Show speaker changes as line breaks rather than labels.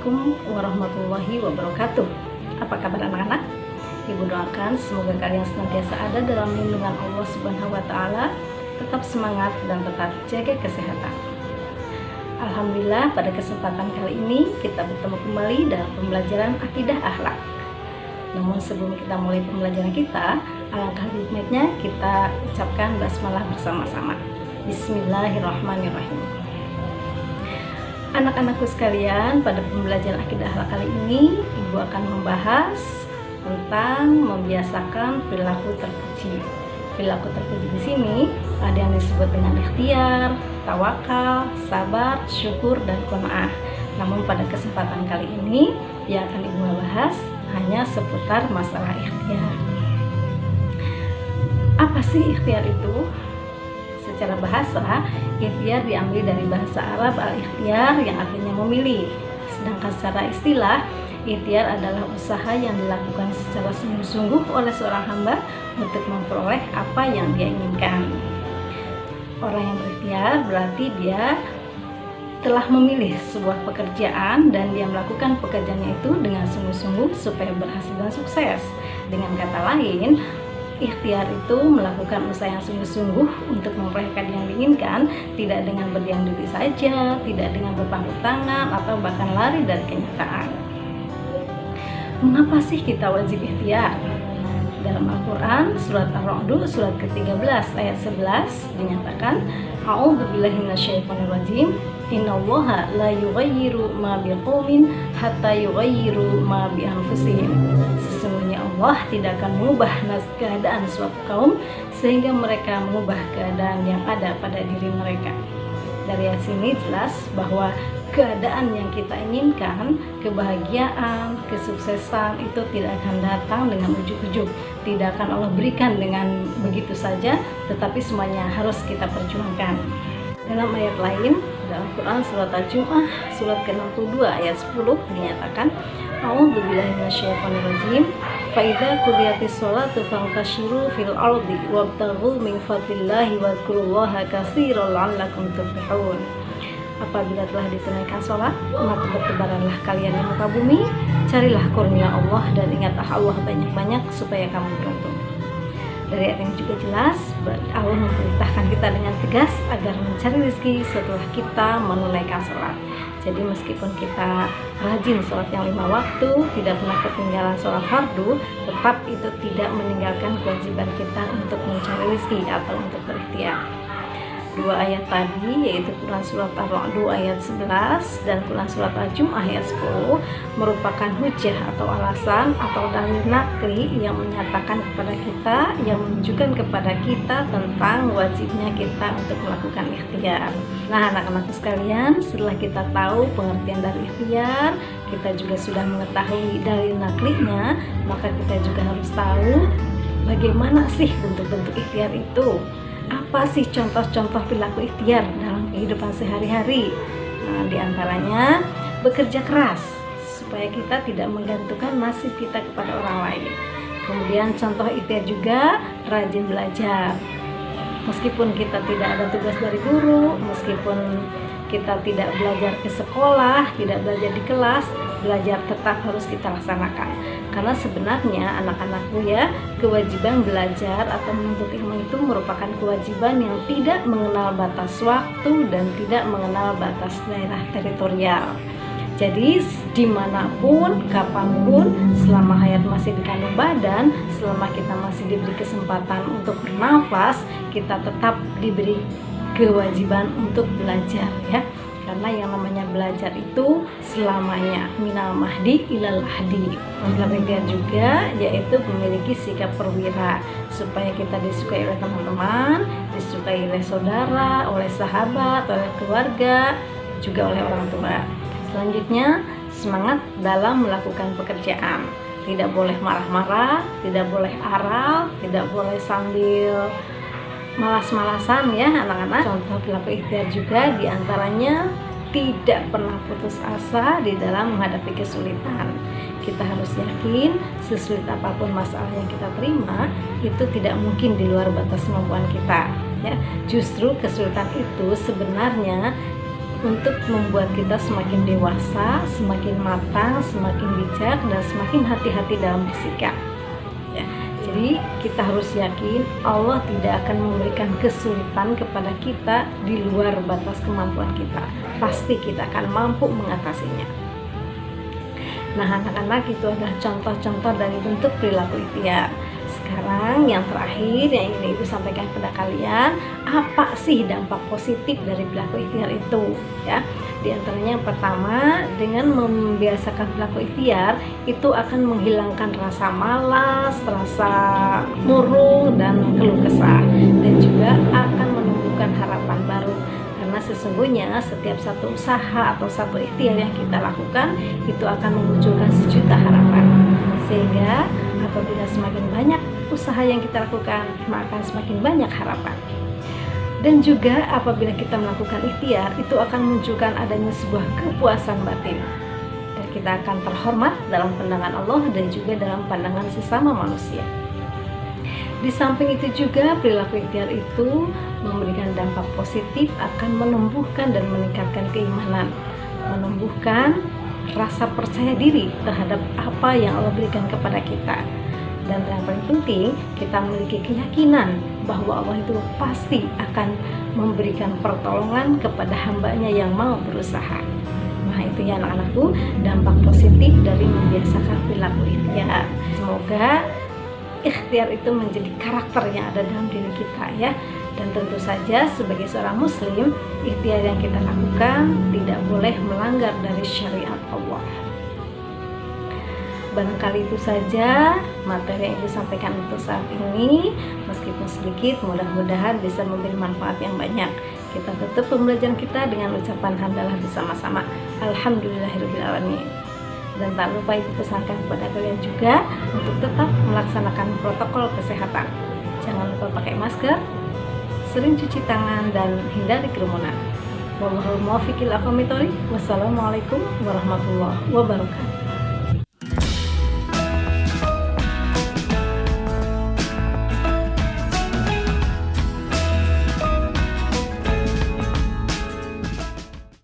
Assalamualaikum warahmatullahi wabarakatuh. Apa kabar anak-anak? Ibu doakan semoga kalian senantiasa ada dalam lindungan Allah Subhanahu wa Ta'ala, tetap semangat dan tetap jaga kesehatan. Alhamdulillah, pada kesempatan kali ini kita bertemu kembali dalam pembelajaran akidah akhlak. Namun sebelum kita mulai pembelajaran kita, alangkah baiknya kita ucapkan basmalah bersama-sama. Bismillahirrahmanirrahim. Anak-anakku sekalian, pada pembelajaran akidah akhlak kali ini Ibu akan membahas tentang membiasakan perilaku terpuji. Perilaku terpuji di sini ada yang disebut dengan ikhtiar, tawakal, sabar, syukur, dan qanaah. Namun pada kesempatan kali ini yang akan Ibu bahas hanya seputar masalah ikhtiar. Apa sih ikhtiar itu? Secara bahasa, ikhtiar diambil dari bahasa Arab al-ikhtiyar yang artinya memilih. Sedangkan secara istilah, ikhtiar adalah usaha yang dilakukan secara sungguh-sungguh oleh seorang hamba untuk memperoleh apa yang dia inginkan. Orang yang berikhtiar berarti dia telah memilih sebuah pekerjaan dan dia melakukan pekerjaannya itu dengan sungguh-sungguh supaya berhasil dan sukses. Dengan kata lain, ikhtiar itu melakukan usaha yang sungguh-sungguh untuk memperoleh yang diinginkan, tidak dengan berdiam diri saja, tidak dengan berpangku tangan, atau bahkan lari dari kenyataan. Mengapa sih kita wajib ikhtiar? Dalam Al-Quran, surat Ar-Ra'd, surat ke-13 ayat 11 dinyatakan, A'udzubillahi minasyaitonirrajim, innallaha la yughayyiru ma biqaumin hatta yughayyiru ma bi anfusihim. Sesungguhnya Allah tidak akan mengubah keadaan suatu kaum sehingga mereka mengubah keadaan yang ada pada diri mereka. Dari ayat sini jelas bahwa keadaan yang kita inginkan, kebahagiaan, kesuksesan itu tidak akan datang dengan ujuk-ujuk, tidak akan Allah berikan dengan begitu saja, tetapi semuanya harus kita perjuangkan. Dalam ayat lain, dalam Quran surat Al-Jumu'ah surat ke-62 ayat 10 dinyatakan, A'udzubillahi minasyaitonirrajim, fa idza qudiyatis sholatu fantashiru fil ardi wabtaghu min fadlillahi wadhkurullaha katsiran la'allakum tuflihun. Apabila telah ditunaikan sholat, maka bertebaranlah kalian di muka bumi, carilah kurnia Allah dan ingatlah Allah banyak-banyak supaya kamu beruntung. Dari ayat ini juga jelas, Allah memerintahkan kita dengan tegas agar mencari rezeki setelah kita menunaikan sholat. Jadi meskipun kita rajin sholat yang 5 waktu, tidak pernah ketinggalan sholat fardu, tetap itu tidak meninggalkan kewajiban kita untuk mencari rezeki atau untuk berikhtiar. Dua ayat tadi, yaitu Quran surat Ar-Ra'd ayat 11 dan Quran surat Al-Jumu'ah ayat 10, merupakan hujah atau alasan atau dalil nakli yang menyatakan kepada kita, yang menunjukkan kepada kita tentang wajibnya kita untuk melakukan ikhtiar. Nah, anak-anak sekalian, setelah kita tahu pengertian dari ikhtiar, kita juga sudah mengetahui dalil naklinya, maka kita juga harus tahu bagaimana sih bentuk-bentuk ikhtiar itu. Apa sih contoh-contoh perilaku ikhtiar dalam kehidupan sehari-hari? Nah, diantaranya bekerja keras supaya kita tidak menggantungkan nasib kita kepada orang lain. Kemudian contoh ikhtiar juga rajin belajar. Meskipun kita tidak ada tugas dari guru, meskipun kita tidak belajar ke sekolah, tidak belajar di kelas, belajar tetap harus kita laksanakan. Karena sebenarnya anak-anakku ya, kewajiban belajar atau menuntut ilmu itu merupakan kewajiban yang tidak mengenal batas waktu dan tidak mengenal batas daerah teritorial. Jadi dimanapun, kapanpun, selama hayat masih di kandung badan, selama kita masih diberi kesempatan untuk bernafas, kita tetap diberi kewajiban untuk belajar ya. Karena yang namanya belajar itu selamanya minal mahdi ilal lahdi. Kemudian juga yaitu memiliki sikap perwira supaya kita disukai oleh teman-teman, disukai oleh saudara, oleh sahabat, oleh keluarga, juga oleh orang tua. Selanjutnya, semangat dalam melakukan pekerjaan. Tidak boleh marah-marah, tidak boleh aral, tidak boleh sambil malas-malasan ya anak-anak. Contoh perilaku ikhtiar juga diantaranya tidak pernah putus asa di dalam menghadapi kesulitan. Kita harus yakin sesulit apapun masalah yang kita terima itu tidak mungkin di luar batas kemampuan kita ya. Justru kesulitan itu sebenarnya untuk membuat kita semakin dewasa, semakin matang, semakin bijak, dan semakin hati-hati dalam bersikap. Ya, jadi kita harus yakin Allah tidak akan memberikan kesulitan kepada kita di luar batas kemampuan kita. Pasti kita akan mampu mengatasinya. Nah, anak-anak, itu adalah contoh-contoh dari bentuk perilaku ikhtiar. Sekarang yang terakhir yang ingin Ibu sampaikan kepada kalian, apa sih dampak positif dari perilaku ikhtiar itu? Ya, di antaranya yang pertama, dengan membiasakan perilaku ikhtiar itu akan menghilangkan rasa malas, rasa murung dan keluh kesah, dan juga akan menumbuhkan harapan baru. Karena sesungguhnya setiap satu usaha atau satu ikhtiar yang kita lakukan itu akan memunculkan sejuta harapan. Sehingga apabila semakin banyak usaha yang kita lakukan, maka semakin banyak harapan. Dan juga apabila kita melakukan ikhtiar, itu akan menunjukkan adanya sebuah kepuasan batin. Dan kita akan terhormat dalam pandangan Allah dan juga dalam pandangan sesama manusia. Di samping itu juga perilaku ikhtiar itu memberikan dampak positif, akan menumbuhkan dan meningkatkan keimanan, menumbuhkan rasa percaya diri terhadap apa yang Allah berikan kepada kita. Dan yang paling penting, kita memiliki keyakinan bahwa Allah itu pasti akan memberikan pertolongan kepada hambanya yang mau berusaha. Nah, itu ya anak-anakku, dampak positif dari membiasakan perilaku ikhtiar. Semoga ikhtiar itu menjadi karakter yang ada dalam diri kita ya. Dan tentu saja sebagai seorang muslim, ikhtiar yang kita lakukan tidak boleh melanggar dari syariat Allah. Barangkali itu saja materi yang disampaikan untuk saat ini. Meskipun sedikit, mudah-mudahan bisa memberi manfaat yang banyak. Kita tutup pembelajaran kita dengan ucapan hamdalah bersama-sama. Alhamdulillahirrahmanirrahim. Dan tak lupa Ibu pesankan kepada kalian juga untuk tetap melaksanakan protokol kesehatan. Jangan lupa pakai masker, sering cuci tangan, dan hindari kerumunan. Wallahul muwaffiq ila aqwamit thoriq. Wassalamualaikum warahmatullahi wabarakatuh.